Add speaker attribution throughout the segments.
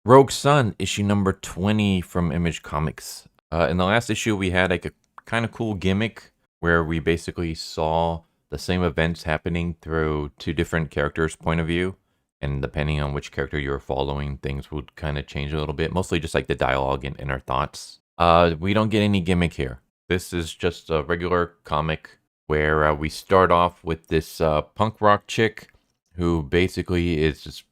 Speaker 1: Rogue Sun, issue number 20 from Image Comics. In the last issue, we had like a kind of cool gimmick where we basically saw the same events happening through two different characters' point of view. And depending on which character you were following, things would kind of change a little bit. Mostly just like the dialogue and inner thoughts. We don't get any gimmick here. This is just a regular comic where we start off with this punk rock chick who basically is just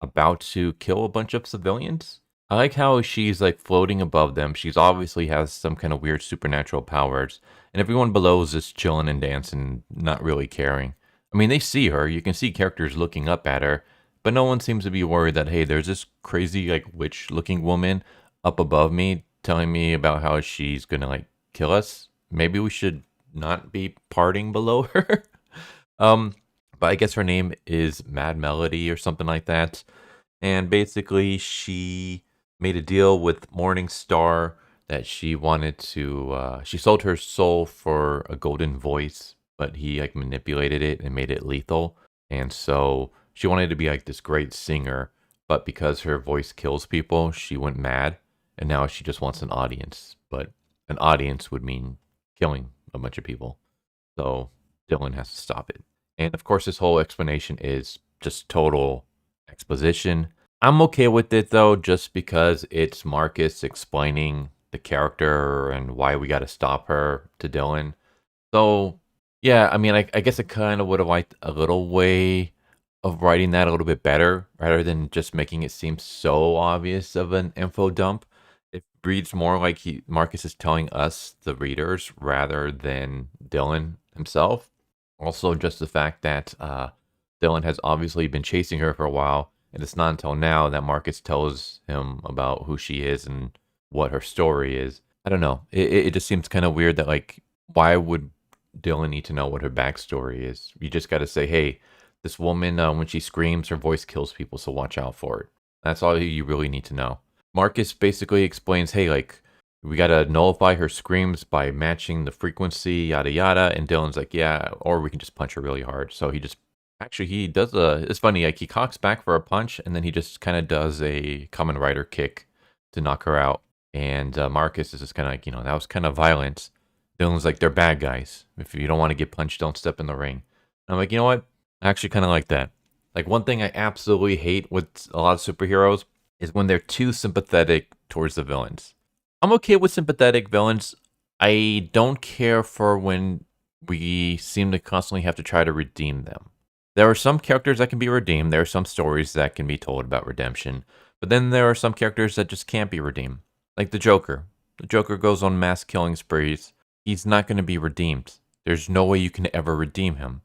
Speaker 1: about to kill a bunch of civilians. I like how she's like floating above them. She's obviously has some kind of weird supernatural powers, and everyone below is just chilling and dancing, not really caring. I mean, they see her. You can see characters looking up at her, but no one seems to be worried that, hey, there's this crazy like witch-looking woman up above me telling me about how she's gonna like kill us. Maybe we should not be partying below her. um, but I guess her name is Mad Melody or something like that. And basically, she made a deal with Morningstar that she wanted to. She sold her soul for a golden voice, but he like manipulated it and made it lethal. And so she wanted to be like this great singer, but because her voice kills people, she went mad, and now she just wants an audience. But an audience would mean killing a bunch of people. So Dylan has to stop it. And of course, this whole explanation is just total exposition. I'm okay with it though, just because it's Marcus explaining the character and why we got to stop her to Dylan. So, yeah, I mean, I guess I kind of would have liked a little way of writing that a little bit better rather than just making it seem so obvious of an info dump. It reads more like Marcus is telling us, the readers, rather than Dylan himself. Also, just the fact that Dylan has obviously been chasing her for a while, and it's not until now that Marcus tells him about who she is and what her story is. I don't know. It just seems kind of weird that, like, why would Dylan need to know what her backstory is? You just got to say, hey, this woman, when she screams, her voice kills people, so watch out for it. That's all you really need to know. Marcus basically explains, hey, like, we gotta nullify her screams by matching the frequency, yada yada. And Dylan's like, yeah, or we can just punch her really hard. So he just actually he does it's funny, like he cocks back for a punch and then he just kind of does a common rider kick to knock her out. And Marcus is just kind of like, that was kind of violent. Dylan's like, they're bad guys. If you don't want to get punched, don't step in the ring. And I'm like, you know what? I actually kind of like that. Like one thing I absolutely hate with a lot of superheroes is when they're too sympathetic towards the villains. I'm okay with sympathetic villains. I don't care for when we seem to constantly have to try to redeem them. There are some characters that can be redeemed. There are some stories that can be told about redemption. But then there are some characters that just can't be redeemed. Like the Joker. The Joker goes on mass killing sprees. He's not going to be redeemed. There's no way you can ever redeem him.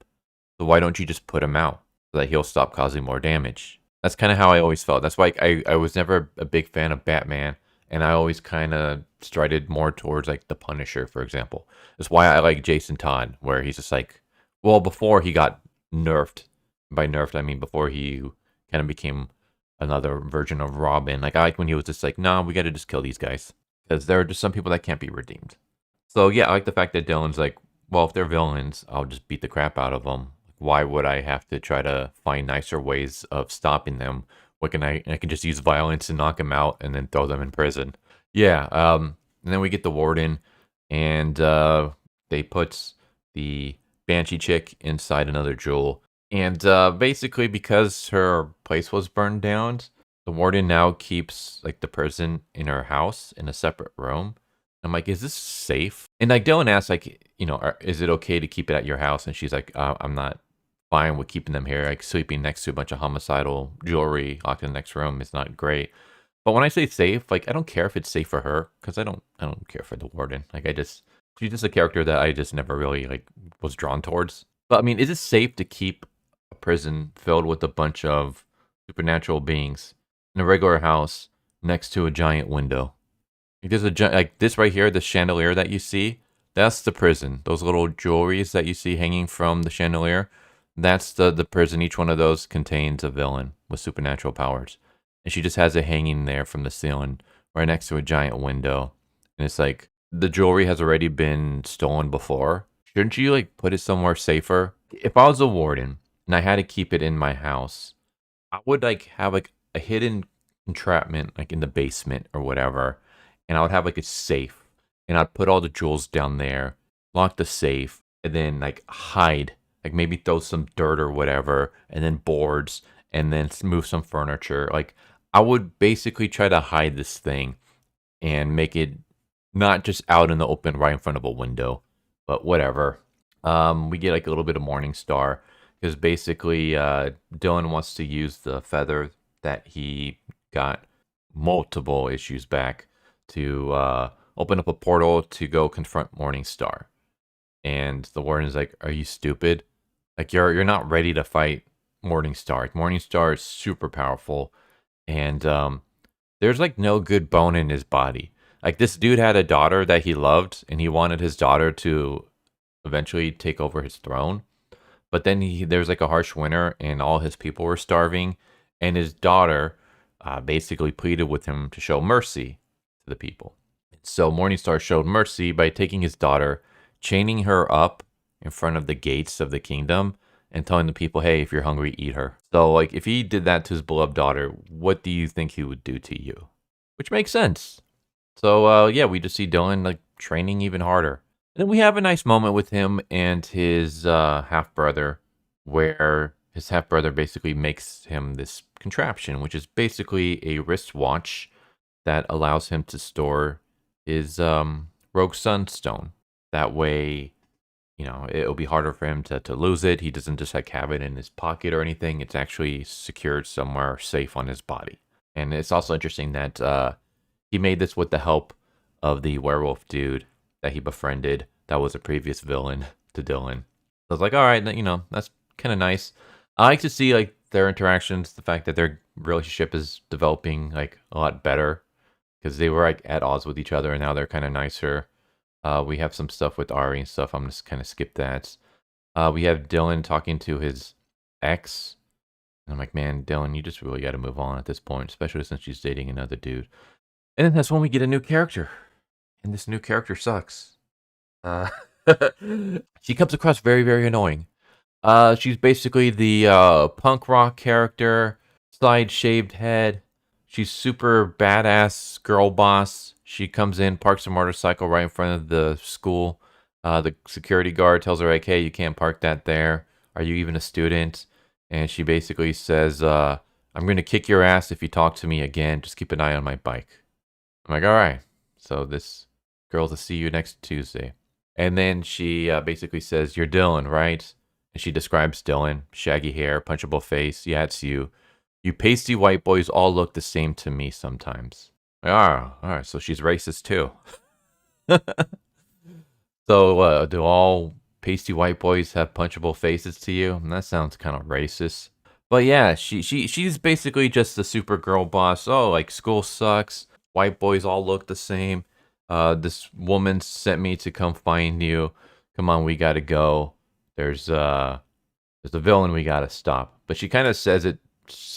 Speaker 1: So why don't you just put him out so that he'll stop causing more damage? That's kind of how I always felt. That's why I was never a big fan of Batman. And I always kind of strided more towards like the Punisher, for example. That's why I like Jason Todd, where he's just like, well, before he got nerfed. By nerfed, I mean before he kind of became another version of Robin. Like I like when he was just like, nah, we got to just kill these guys because there are just some people that can't be redeemed. So yeah, I like the fact that Dylan's like, well, if they're villains, I'll just beat the crap out of them. Why would I have to try to find nicer ways of stopping them? What can I can just use violence and knock them out and then throw them in prison. Yeah, and then we get the warden and they put the Banshee chick inside another jewel. And basically because her place was burned down, the warden now keeps like the person in her house in a separate room. I'm like, is this safe? And like Dylan asks, like, is it okay to keep it at your house? And she's like, I'm not fine with keeping them here. Like sleeping next to a bunch of homicidal jewelry locked in the next room is not great. But when I say safe, like I don't care if it's safe for her because I don't care for the warden. Like she's just a character that I just never really like was drawn towards. But I mean, is it safe to keep a prison filled with a bunch of supernatural beings in a regular house next to a giant window? Like there's like this right here, the chandelier that you see, that's the prison. Those little jewelries that you see hanging from the chandelier, that's the prison. Each one of those contains a villain with supernatural powers. And she just has it hanging there from the ceiling right next to a giant window. And it's like, the jewelry has already been stolen before. Shouldn't you like put it somewhere safer? If I was a warden and I had to keep it in my house, I would like have like a hidden entrapment like in the basement or whatever, and I would have like a safe, and I'd put all the jewels down there, lock the safe, and then like hide, like maybe throw some dirt or whatever, and then boards, and then move some furniture. Like I would basically try to hide this thing and make it not just out in the open right in front of a window, but whatever. We get like a little bit of Morning Star because basically Dylan wants to use the feather that he got multiple issues back to open up a portal to go confront Morning Star. And the warden's like, "Are you stupid? Like you're not ready to fight Morning Star. Like, Morning Star is super powerful, and there's like no good bone in his body. Like this dude had a daughter that he loved, and he wanted his daughter to eventually take over his throne. But then there was like a harsh winter, and all his people were starving, and his daughter basically pleaded with him to show mercy to the people. So Morningstar showed mercy by taking his daughter, chaining her up in front of the gates of the kingdom, and telling the people, "Hey, if you're hungry, eat her." So, like, if he did that to his beloved daughter, what do you think he would do to you? Which makes sense. So, yeah, we just see Dylan like training even harder. And then we have a nice moment with him and his half brother, where his half brother basically makes him this contraption, which is basically a wristwatch that allows him to store his Rogue Sunstone. That way, you know, it'll be harder for him to lose it. He doesn't just like have it in his pocket or anything. It's actually secured somewhere safe on his body. And it's also interesting that he made this with the help of the werewolf dude that he befriended that was a previous villain to Dylan. So I was like, all right, you know, that's kind of nice. I like to see like their interactions, the fact that their relationship is developing like a lot better because they were like at odds with each other and now they're kind of nicer. We have some stuff with Ari and stuff. I'm just kind of skip that. We have Dylan talking to his ex. And I'm like, man, Dylan, you just really got to move on at this point, especially since she's dating another dude. And then that's when we get a new character. And this new character sucks. Uh, she comes across very, very annoying. She's basically the punk rock character, side shaved head. She's super badass girl boss. She comes in, parks her motorcycle right in front of the school. The security guard tells her, like, "Hey, you can't park that there. Are you even a student?" And she basically says, "I'm going to kick your ass if you talk to me again. Just keep an eye on my bike." I'm like, all right. So this girl's to see you next Tuesday. And then she basically says, "You're Dylan, right?" And she describes Dylan, shaggy hair, punchable face. "Yeah, it's you. You pasty white boys all look the same to me sometimes." Like, all right. So she's racist too. So do all pasty white boys have punchable faces to you? That sounds kind of racist. But yeah, she's basically just the super girl boss. Oh, like school sucks. White boys all look the same. This woman sent me to come find you. Come on, we gotta go. There's a villain we gotta stop. But she kind of says it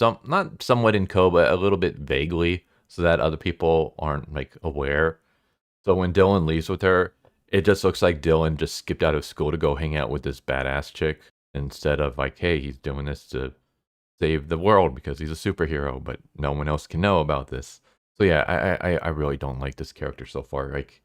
Speaker 1: not somewhat in code, but a little bit vaguely, so that other people aren't like aware. So when Dylan leaves with her, it just looks like Dylan just skipped out of school to go hang out with this badass chick instead of like, hey, he's doing this to save the world because he's a superhero, but no one else can know about this. So yeah, I really don't like this character so far. Like,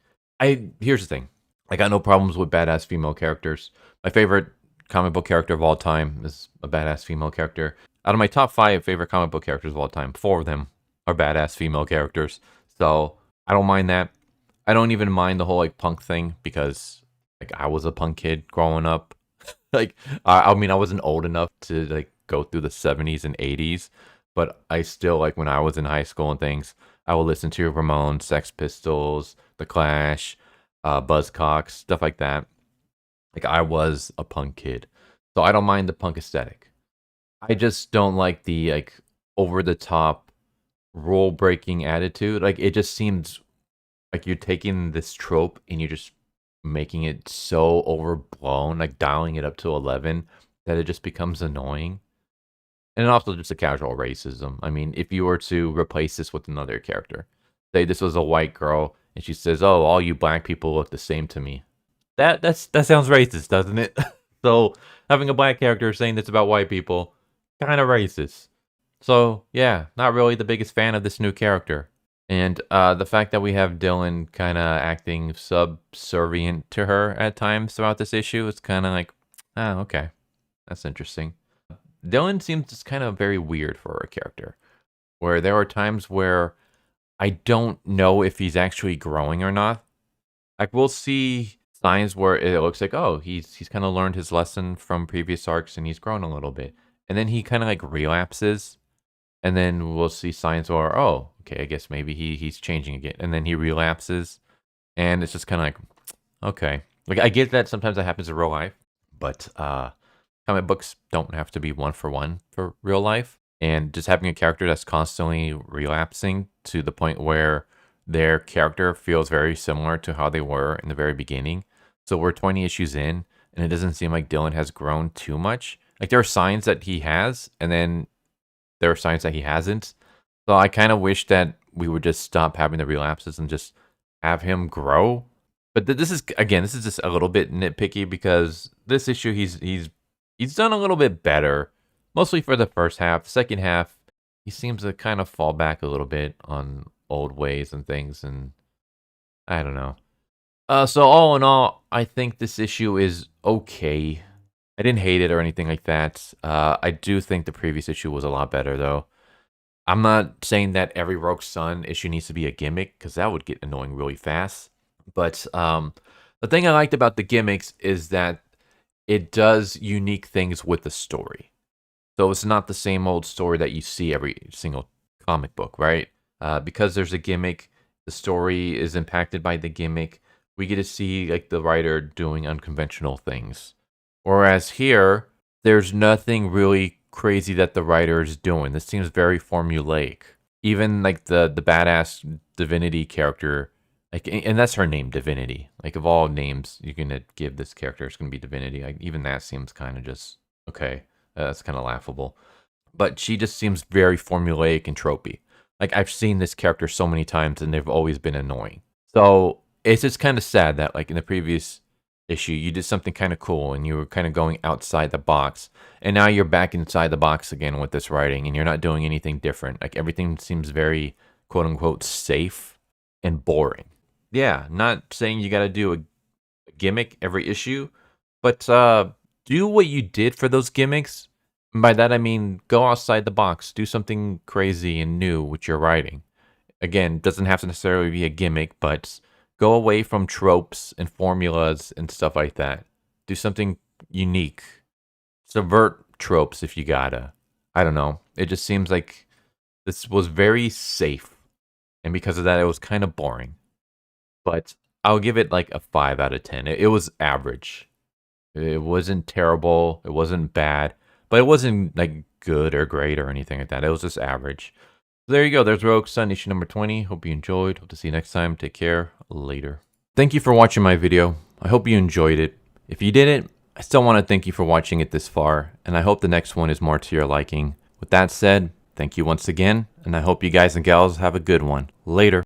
Speaker 1: here's the thing, I got no problems with badass female characters. My favorite comic book character of all time is a badass female character. Out of my top 5 favorite comic book characters of all time, 4 of them are badass female characters. So I don't mind that. I don't even mind the whole like punk thing because like I was a punk kid growing up. Like I mean I wasn't old enough to like go through the 70s and 80s, but I still like when I was in high school and things, I would listen to Ramones, Sex Pistols, The Clash, Buzzcocks, stuff like that. Like I was a punk kid, so I don't mind the punk aesthetic. I just don't like the like over the top rule breaking attitude. Like it just seems like you're taking this trope and you're just making it so overblown, like dialing it up to 11, that it just becomes annoying. And also just a casual racism. I mean, if you were to replace this with another character, say this was a white girl and she says, "Oh, all you black people look the same to me." That sounds racist, doesn't it? So having a black character saying this about white people, kind of racist. So, yeah, not really the biggest fan of this new character. And the fact that we have Dylan kind of acting subservient to her at times throughout this issue is kind of like, oh, okay, that's interesting. Dylan seems just kind of very weird for a character, where there are times where I don't know if he's actually growing or not. Like we'll see signs where it looks like, oh, he's kind of learned his lesson from previous arcs and he's grown a little bit, and then he kind of like relapses, and then we'll see signs where, oh, okay, I guess maybe he's changing again, and then he relapses, and it's just kind of like, okay, like I get that sometimes that happens in real life, but comic books don't have to be one for real life. And just having a character that's constantly relapsing to the point where their character feels very similar to how they were in the very beginning. So we're 20 issues in, and it doesn't seem like Dylan has grown too much. Like there are signs that he has, and then there are signs that he hasn't. So I kind of wish that we would just stop having the relapses and just have him grow. But this is again, this is just a little bit nitpicky because this issue he's done a little bit better, mostly for the first half. Second half, he seems to kind of fall back a little bit on old ways and things, and I don't know. So all in all, I think this issue is okay. I didn't hate it or anything like that. I do think the previous issue was a lot better, though. I'm not saying that every Rogue Sun issue needs to be a gimmick, because that would get annoying really fast. But the thing I liked about the gimmicks is that it does unique things with the story. So it's not the same old story that you see every single comic book, right? Because there's a gimmick, the story is impacted by the gimmick. We get to see like the writer doing unconventional things. Whereas here, there's nothing really crazy that the writer is doing. This seems very formulaic. Even like the badass Divinity character, like, and that's her name, Divinity. Like of all names you can give this character, it's gonna be Divinity. Like, even that seems kind of just okay. That's kind of laughable. But she just seems very formulaic and tropey. Like I've seen this character so many times, and they've always been annoying. So it's just kind of sad that like in the previous issue, you did something kind of cool and you were kind of going outside the box, and now you're back inside the box again with this writing, and you're not doing anything different. Like everything seems very quote unquote safe and boring. Yeah, not saying you got to do a gimmick every issue, but do what you did for those gimmicks. And by that I mean go outside the box, do something crazy and new with your writing. Again, doesn't have to necessarily be a gimmick, but go away from tropes and formulas and stuff like that. Do something unique. Subvert tropes if you gotta. I don't know. It just seems like this was very safe. And because of that, it was kind of boring. But I'll give it like a 5 out of 10. It was average. It wasn't terrible. It wasn't bad. But it wasn't like good or great or anything like that. It was just average. So there you go. There's Rogue Sun issue number 20. Hope you enjoyed. Hope to see you next time. Take care. Later. Thank you for watching my video. I hope you enjoyed it. If you didn't, I still want to thank you for watching it this far, and I hope the next one is more to your liking. With that said, thank you once again, and I hope you guys and gals have a good one. Later.